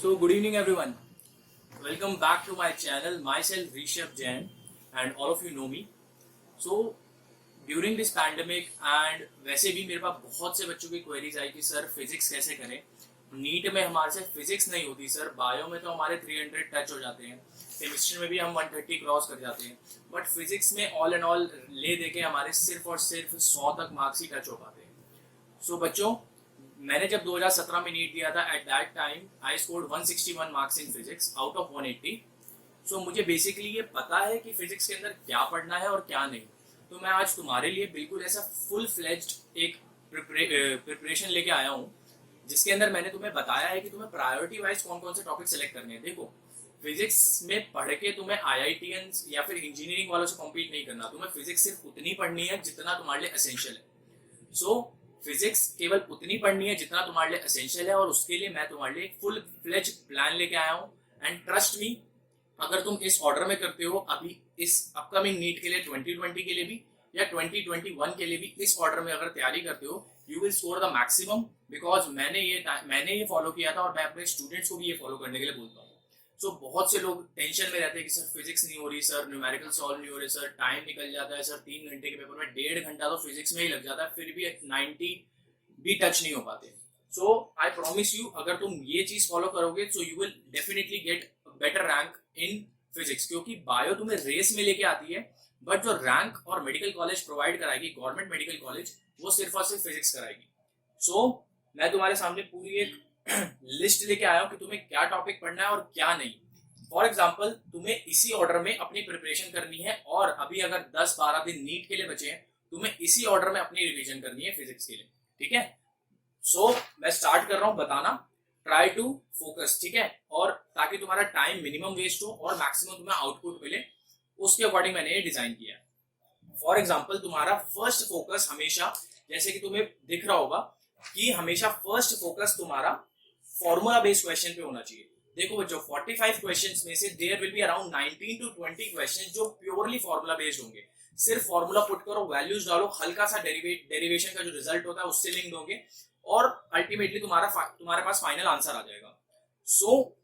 So, good evening, everyone. Welcome back to my channel. Myself, Rishabh Jain, and all of you know me. So, during this pandemic and वैसे भी मेरे पास बहुत से बच्चों की queries आई कि सर फिजिक्स कैसे करें। नीट में हमारे से फिजिक्स नहीं होती सर, बायो में तो हमारे 300 टच हो जाते हैं, केमिस्ट्री में भी हम 130 क्रॉस कर जाते हैं, बट फिजिक्स में ऑल एंड ऑल ले दे के हमारे सिर्फ और सिर्फ 100 तक मार्क्स ही टच हो पाते हैं। सो बच्चों, मैंने जब 2017 में नीट दिया था, at that time I scored 161 marks in physics out of 180। सो मुझे बेसिकली ये पता है कि फिजिक्स के अंदर क्या पढ़ना है और क्या नहीं। तो मैं आज तुम्हारे लिए बिल्कुल ऐसा फुल फ्लेज्ड एक प्रिपरेशन लेके आया हूँ, जिसके अंदर मैंने तुम्हें बताया है कि तुम्हें प्रायोरिटी वाइज कौन कौन से टॉपिक सेलेक्ट करने हैं। देखो, फिजिक्स में पढ़ के तुम्हें IITians या फिर इंजीनियरिंग वालों से कॉम्पीट नहीं करना। तुम्हें फिजिक्स सिर्फ उतनी पढ़नी है जितना तुम्हारे लिए एसेंशियल है। सो फिजिक्स केवल उतनी पढ़नी है जितना तुम्हारे लिए एसेंशियल है, और उसके लिए मैं तुम्हारे लिए एक फुल फ्लेज प्लान लेके आया हूँ। एंड ट्रस्ट मी, अगर तुम इस ऑर्डर में करते हो, अभी इस अपकमिंग नीट के लिए 2020 के लिए भी या 2021 के लिए भी इस ऑर्डर में अगर तैयारी करते हो, you will score the maximum. Because मैंने ये फॉलो किया था और मैं अपने स्टूडेंट्स को भी ये फॉलो करने के लिए बोलता हूँ। सो बहुत से लोग टेंशन में रहते हैं कि सर फिजिक्स नहीं हो रही, सर न्यूमेरिकल सॉल्व नहीं हो रहे, सर टाइम निकल जाता है, सर 3 घंटे के पेपर में 1.5 घंटा तो फिजिक्स में ही लग जाता है, फिर भी 90 भी टच नहीं हो पाते। सो आई प्रॉमिस यू, अगर तुम ये चीज फॉलो करोगे so you will definitely get better rank in physics. क्योंकि बायो तुम्हें रेस में लेके आती है, बट जो रैंक और मेडिकल कॉलेज प्रोवाइड कराएगी, गवर्नमेंट मेडिकल कॉलेज, वो सिर्फ और सिर्फ फिजिक्स कराएगी। सो मैं तुम्हारे सामने पूरी एक लिस्ट लेके आया हूँ कि तुम्हें क्या टॉपिक पढ़ना है और क्या नहीं। फॉर एग्जाम्पल, तुम्हें इसी ऑर्डर में अपनी प्रिपरेशन करनी है, और अभी अगर 10-12 दिन नीट के लिए बचे हैं, तुम्हें इसी ऑर्डर में अपनी रिवीजन करनी है फिजिक्स के लिए। ठीक है? सो मैं स्टार्ट कर रहा हूँ बताना। ट्राई टू फोकस, ठीक है? और ताकि तुम्हारा टाइम मिनिमम वेस्ट हो और मैक्सिमम तुम्हें आउटपुट मिले, उसके अकॉर्डिंग मैंने ये डिजाइन किया है। फॉर एग्जाम्पल, तुम्हारा फर्स्ट फोकस हमेशा, जैसे कि तुम्हें दिख रहा होगा कि हमेशा फर्स्ट फोकस तुम्हारा फॉर्मूला बेस्ड क्वेश्चन पे होना चाहिए। देखो बच्चों, 45 क्वेश्चंस में से there will be around 19 to 20 questions जो प्योरली फॉर्मूला बेस्ड होंगे। सिर्फ फॉर्मूला पुट करो, वैल्यूज डालो, हल्का सा डेरिवेशन का जो रिजल्ट होता है उससे लिंक होंगे, और अल्टीमेटली तुम्हारे पास फाइनल आंसर आ जाएगा। सो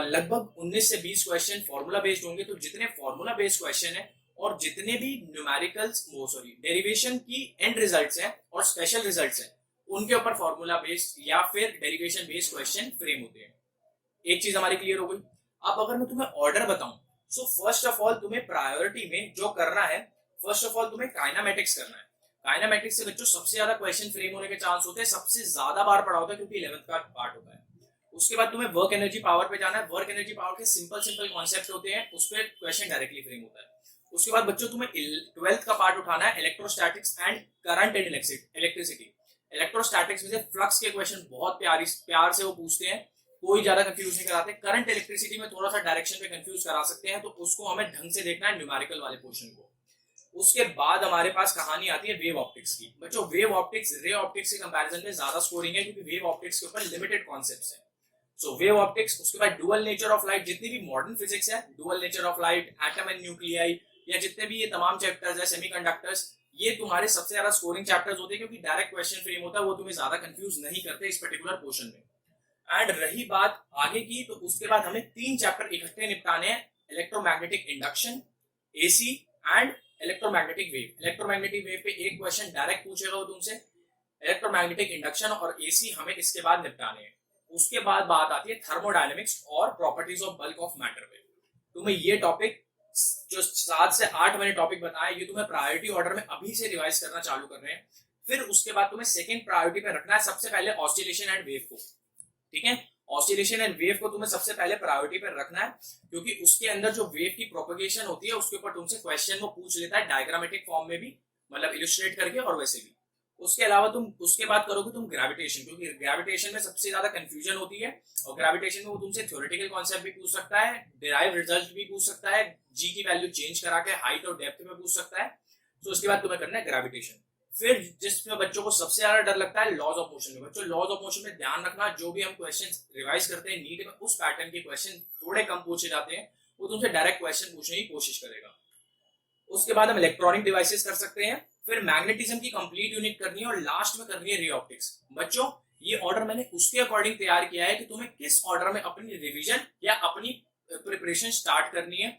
लगभग 19 से 20 क्वेश्चन फॉर्मूला बेस्ड होंगे। तो जितने फॉर्मूला बेस्ड क्वेश्चन है और जितने भी न्यूमेरिकल्स डेरिवेशन की एंड रिजल्ट्स हैं और स्पेशल रिजल्ट्स हैं, उनके ऊपर फॉर्मूला बेस्ड या फिर डेरिवेशन बेस्ड क्वेश्चन फ्रेम होते हैं। एक चीज हमारी क्लियर हो गई। अब अगर मैं तुम्हें ऑर्डर बताऊं, सो फर्स्ट ऑफ ऑल तुम्हें प्रायोरिटी में जो करना है, फर्स्ट ऑफ ऑल तुम्हें काइनामेटिक्स करना है। काइनामेटिक्स से बच्चों सबसे ज्यादा क्वेश्चन फ्रेम होने के चांस होते हैं, सबसे ज्यादा बार पढ़ा होता है क्योंकि 11th का पार्ट होता है। उसके बाद तुम्हें वर्क एनर्जी पावर पे जाना है। वर्क एनर्जी पावर के सिंपल कॉन्सेप्ट होते हैं, उस पर क्वेश्चन डायरेक्टली फ्रेम होता है। उसके बाद बच्चों तुम्हें 12th का पार्ट उठाना है, electrostatics and current and electricity. Electrostatics में से फ्लक्स के क्वेश्चन बहुत प्यार से वो पूछते हैं, कोई ज्यादा कंफ्यूज नहीं कराते। करंट इलेक्ट्रिसिटी में थोड़ा सा डायरेक्शन पे कंफ्यूज करा सकते हैं, तो उसको हमें ढंग से देखना है, न्यूमेरिकल वाले पोर्शन को। उसके बाद हमारे पास कहानी आती है वेव ऑप्टिक्स की। बच्चों, वेव ऑप्टिक्स रे ऑप्टिक्स के कंपैरिजन में ज्यादा स्कोरिंग है, क्योंकि वेव ऑप्टिक्स के ऊपर लिमिटेड कॉन्सेप्ट्स हैं। सो वेव ऑप्टिक्स, उसके बाद डुअल नेचर ऑफ लाइट, जितनी भी मॉडर्न फिजिक्स है, dual nature of light, atom and nuclei, या जितने भी ये तमाम चैप्टर्स है, सेमीकंडक्टर्स, ये तुम्हारे सबसे ज्यादा स्कोरिंग चैप्टर्स होते हैं, क्योंकि डायरेक्ट क्वेश्चन फ्रेम होता है, वो तुम्हें ज्यादा कंफ्यूज नहीं करते इस पर्टिकुलर पोर्शन में। एंड रही बात आगे की, तो उसके बाद हमें 3 चैप्टर इकट्ठे निपटाने हैं, electromagnetic induction, AC and electromagnetic wave. Electromagnetic wave पे एक क्वेश्चन डायरेक्ट पूछेगा वो तुमसे, इलेक्ट्रोमैग्नेटिक इंडक्शन और एसी हमें इसके बाद निपटाने हैं। उसके बाद बात आती है थर्मोडायनेमिक्स और properties of bulk of matter पे। तुम्हें ये टॉपिक जो 7 से 8 मैंने टॉपिक बताए, ये तुम्हें प्रायोरिटी ऑर्डर में अभी से रिवाइज करना चालू कर रहे हैं। फिर उसके बाद तुम्हें सेकंड प्रायोरिटी पे रखना है सबसे पहले ऑसिलेशन एंड वेव को। ठीक है? ऑसिलेशन एंड वेव को तुम्हें सबसे पहले प्रायोरिटी पर रखना है, क्योंकि उसके अंदर जो वेव की प्रोपगेशन होती है उसके ऊपर तुमसे क्वेश्चन वो पूछ लेता है, डायग्रामेटिक फॉर्म में भी, मतलब इलस्ट्रेट करके और वैसे भी। उसके अलावा तुम उसके बाद करोगे तुम ग्रेविटेशन, क्योंकि ग्रेविटेशन में सबसे ज्यादा कंफ्यूजन होती है, और ग्रेविटेशन में वो तुमसे थ्योरेटिकल कॉन्सेप्ट भी पूछ सकता है, डिराइव रिजल्ट भी पूछ सकता है, जी की वैल्यू चेंज करा के हाइट और डेप्थ में पूछ सकता है। तो उसके बाद तुम्हें करना है ग्रेविटेशन। फिर जिसमें बच्चों को सबसे ज्यादा डर लगता है, लॉज ऑफ मोशन में। बच्चों, लॉज ऑफ मोशन में ध्यान रखना, जो भी हम क्वेश्चंस रिवाइज करते हैं नीट में, उस पैटर्न के क्वेश्चन थोड़े कम पूछे जाते हैं, वो तुमसे डायरेक्ट क्वेश्चन पूछने की कोशिश करेगा। उसके बाद हम इलेक्ट्रॉनिक डिवाइसेस कर सकते हैं, फिर मैग्नेटिज्म की कंप्लीट यूनिट करनी है, और लास्ट में करनी है रे ऑप्टिक्स। बच्चों, ये ऑर्डर मैंने उसके अकॉर्डिंग तैयार किया है कि तुम्हें किस ऑर्डर में अपनी रिवीजन या अपनी प्रिपरेशन स्टार्ट करनी है।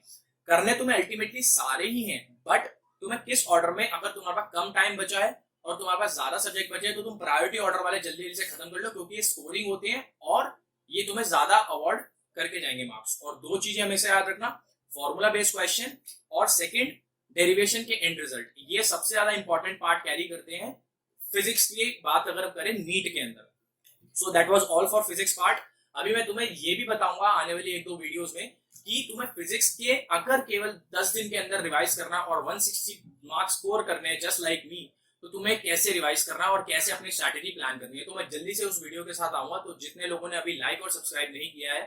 करने तुम्हें अल्टीमेटली सारे ही हैं, बट तुम्हें किस ऑर्डर में, अगर तुम्हारे पास कम टाइम बचा है और तुम्हारे पास ज्यादा सब्जेक्ट बचे हैं तो तुम प्रायोरिटी ऑर्डर वाले जल्दी जल्दी से खत्म कर लो, क्योंकि ये स्कोरिंग होते हैं और ये तुम्हें ज्यादा अवार्ड करके जाएंगे मार्क्स। और दो चीजें हमेशा याद रखना, फॉर्मूला बेस्ड क्वेश्चन और सेकंड डेरिवेशन के एंड रिजल्ट, ये सबसे ज्यादा इंपॉर्टेंट पार्ट कैरी करते हैं फिजिक्स की बात अगर हम करें नीट के अंदर। सो that was all for physics part. अभी मैं तुम्हें ये भी बताऊंगा आने वाली एक दो वीडियोस में कि तुम्हें फिजिक्स के अगर केवल 10 दिन के अंदर रिवाइज करना और 160 मार्क्स स्कोर करने हैं जस्ट लाइक मी, तो तुम्हें कैसे रिवाइज करना और कैसे अपनी स्ट्रैटेजी प्लान करनी है, तो मैं जल्दी से उस वीडियो के साथ आऊंगा। तो जितने लोगों ने अभी लाइक और सब्सक्राइब नहीं किया है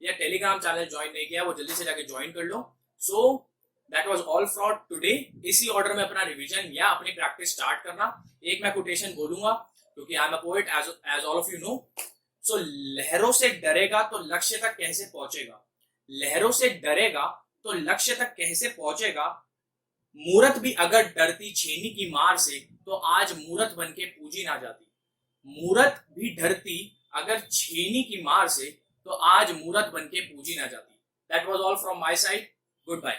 या टेलीग्राम चैनल ज्वाइन नहीं किया, वो जल्दी से जाके ज्वाइन कर लो। So that was all for today. इसी ऑर्डर में अपना रिवीजन या अपनी प्रैक्टिस स्टार्ट करना। एक मैं कोटेशन बोलूंगा क्योंकि I am a poet as all of you know. So लहरों से डरेगा तो लक्ष्य तक कैसे पहुंचेगा, लहरों से डरेगा तो लक्ष्य तक कैसे पहुंचेगा, मूरत भी अगर डरती छेनी की मार से तो आज मूरत बन के पूजी ना जाती, मूरत भी डरती अगर छेनी की मार से तो आज मूरत बन के पूजी ना जाती। That was all from my side. Good bye.